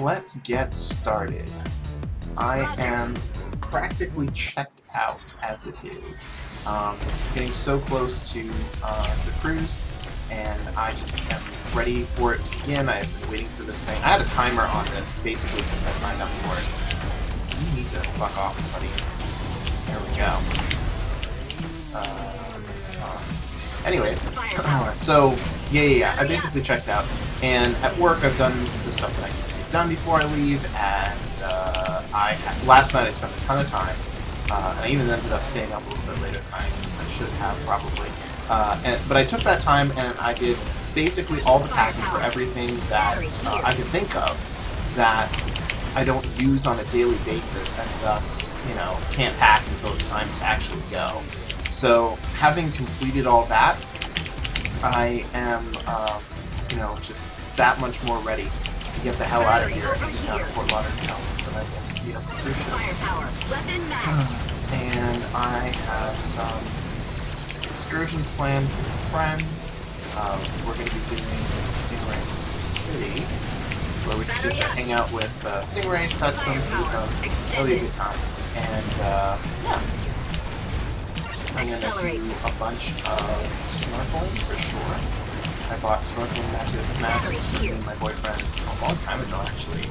let's get started. I am practically checked out as it is. Getting so close to the cruise, and I just am ready for it to begin. I've been waiting for this thing. I had a timer on this basically since I signed up for it. You need to fuck off, buddy. There we go. Anyways, so yeah, I basically checked out, and at work I've done the stuff that I need to get done before I leave, and last night I spent a ton of time, and I even ended up staying up a little bit later than I should have probably, but I took that time and I did basically all the packing for everything that I could think of that I don't use on a daily basis, and thus, you know, can't pack until it's time to actually go. So, having completed all that, I am, you know, just that much more ready to get the hell out of here and get down to Fort Lauderdale so that I can be on the cruise ship. And I have some excursions planned with friends. We're going to be doing Stingray City, where we just get to hang out with stingrays, touch them, feed them. It'll be a good time. And, yeah. I'm going to do a bunch of snorkeling for sure. I bought snorkeling masks for me and my boyfriend a long time ago, actually.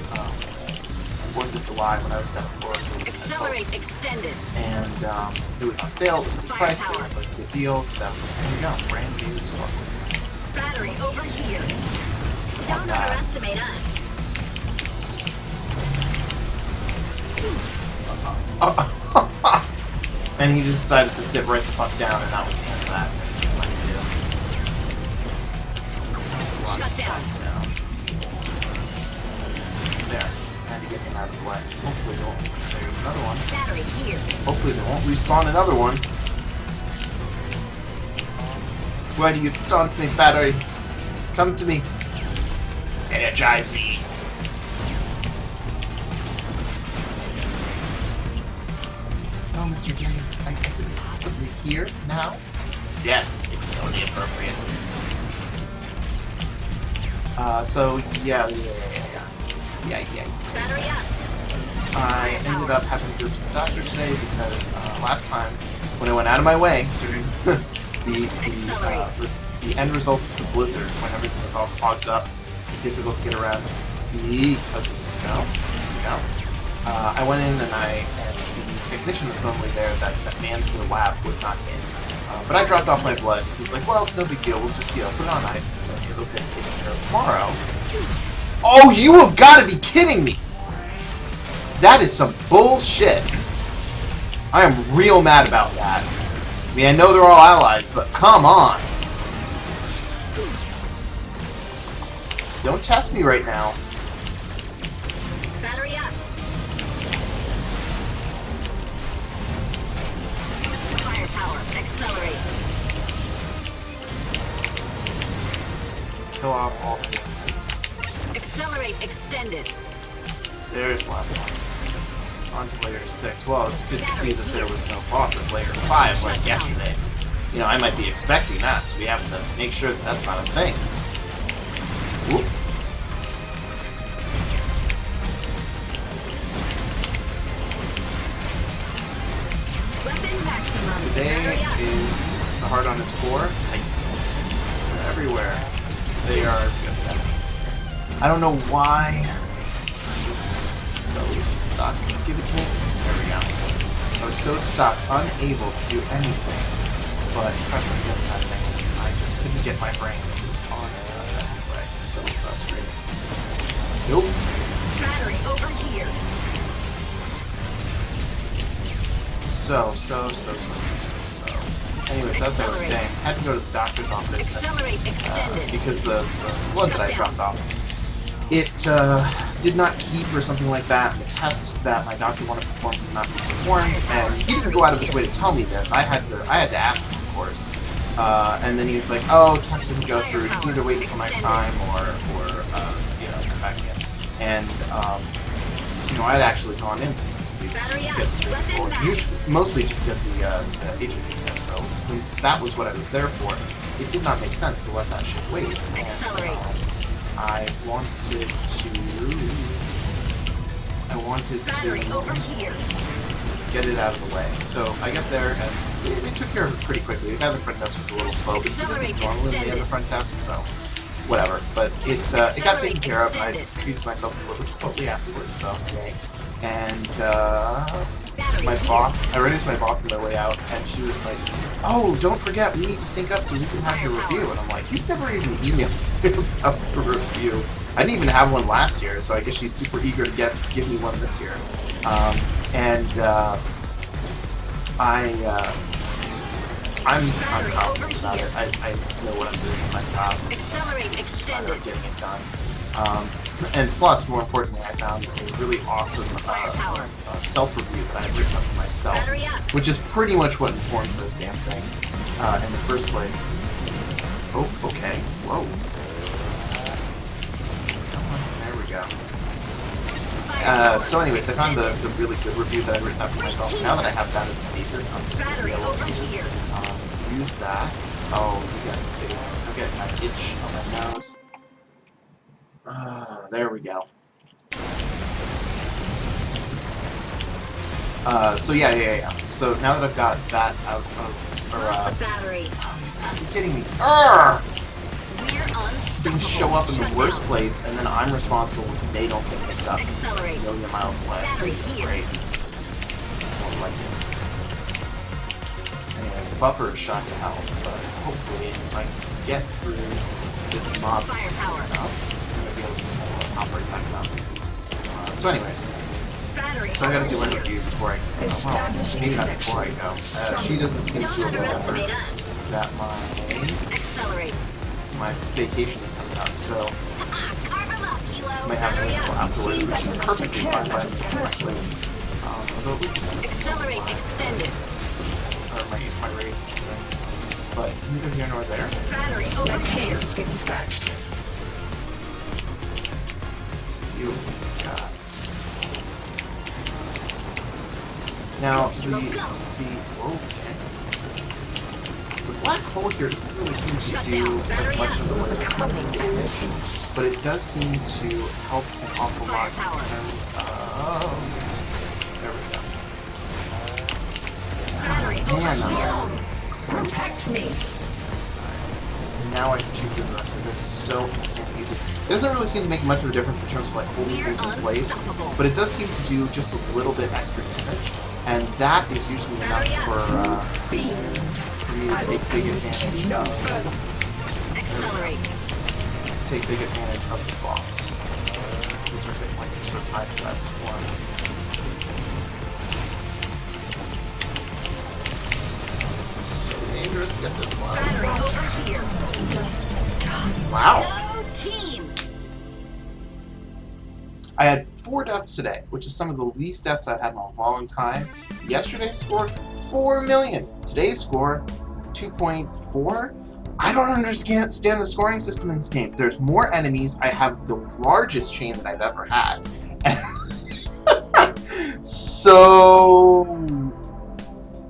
4th of July when I was down in Florida. And it was on sale, it was a good price, they were like a good deal, so there we go, brand new snorkels. Battery over here. Don't underestimate us. And he just decided to sit right the fuck down, and that was the end of that. Shut down. There. Had to get him out of the way. Hopefully they won't. There's another one. Battery here. Hopefully they won't respawn another one. Why do you taunt me, battery? Come to me. Energize me. Oh, Mr. Game, I could possibly hear now? Yes, it's only appropriate. So, yeah. Battery up. I ended up having to go to the doctor today because last time, when I went out of my way during the end result of the blizzard, when everything was all clogged up and difficult to get around because of the snow, you know, I went in and the technician that's normally there that mans the lab was not in. But I dropped off my blood. He's like, well, it's no big deal. We'll just, you know, put it on ice and it'll get taken care of tomorrow. Oh, you have got to be kidding me! That is some bullshit. I am real mad about that. I mean, I know they're all allies, but come on. Don't test me right now. Battery up. Firepower. Accelerate. Kill off all the things. Accelerate extended. There's the last one. On to layer 6. Well, it's good to see that there was no boss at layer 5 like yesterday. You know, I might be expecting that, so we have to make sure that that's not a thing. Whoop. Weapon maximum. Today is the heart on its core. Titans. They're everywhere. They are good. I don't know why I was so stuck. Give it to me. There we go. I was so stuck, unable to do anything but press up against that thing. I just couldn't get my brain to respond to that. Right? It's so frustrating. Nope. Battery over here. So. Anyways, as I was saying, I had to go to the doctor's office because the blood that I dropped off, it did not keep or something like that. The tests that my doctor wanted performed did not be performed, and he didn't go out of his way to tell me this. I had to ask him, of course. And then he was like, "Oh, test didn't go through. You can either wait until next time or you know, come back again." And you know, I'd actually gone in specifically to get the physical, mostly just to get the HIV test. So since that was what I was there for, it did not make sense to let that shit wait. And, I wanted to wanted Battery over to here. get it out of the way. So I got there, and they took care of it pretty quickly. The guy at the front desk was a little slow, but he doesn't normally be at the front desk, so whatever. But it got taken care of, and I treated myself a little Chipotle afterwards, so yay. And my boss, I ran into my boss on my way out, and she was like, "Oh, don't forget, we need to sync up so we can have your review." And I'm like, "You've never even emailed me about the review." I didn't even have one last year, so I guess she's super eager to give me one this year. I'm confident about it. I know what I'm doing in my job. Accelerate, It's just a matter of extended. getting it done. And plus, more importantly, I found a really awesome self-review that I had written up for myself, Battery up. which is pretty much what informs those damn things in the first place. Oh, okay. Whoa. Come on, there we go. So anyways, I found the really good review that I'd written up for myself. Now that I have that as a basis, I'm just going to be Battery able over to here. use that. Oh, you gotta be kidding me. I'm getting an itch on my nose. There we go. So yeah. So now that I've got that out of, Lost the battery. oh, you've got to be kidding me. Arrgh! We're unstoppable. Things show up in Shut the worst down. place, and then I'm responsible when they don't get picked up. It's Accelerate. a million miles away. Battery here. Great. That's more like it. Anyways, buffer is shot to hell, but hopefully if I can get through this mob, Firepower. I'm gonna be able to operate back up. So anyways, Battery so I gotta over do my here. review before I well, maybe not before I go. She doesn't seem to remember Underestimate us. that Accelerate. my vacation is coming up, so Carve 'em up, Hilo. I might have to Battery wait until up. afterwards, which is perfectly fine by me, honestly. Although we can just Accelerate, extended. or my raise, I should say. But neither here nor there. Battery over here. It's getting scratched. Let's see what we got. Now okay. The black hole here doesn't really seem to do as much in the way of damage, but it does seem to help an awful lot in terms of. There we go. Battery over Man, that was here. Protect me. And now I can cheat through the rest of this so insanely easy. It doesn't really seem to make much of a difference in terms of like holding We're things in place, unstoppable. but it does seem to do just a little bit extra damage, and that is usually enough for me to take big advantage of Accelerate. the boss. Since our hit points are so tied to that swarm. So dangerous to get this boss. Battery over here. Wow. Go team. I had 4 deaths today, which is some of the least deaths I've had in a long time. Yesterday's score, 4 million. Today's score, 2.4. I don't understand the scoring system in this game. There's more enemies. I have the largest chain that I've ever had. So,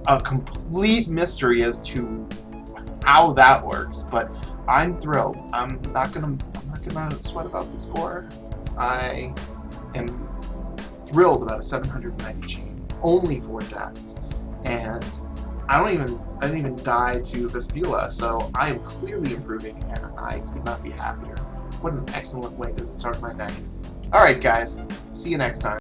a complete mystery as to how that works, but I'm thrilled. I'm not gonna sweat about the score. I am thrilled about a 790 chain, only 4 deaths, and I didn't even die to Vespula, so I am clearly improving, and I could not be happier. What an excellent way to start my night. Alright guys, see you next time.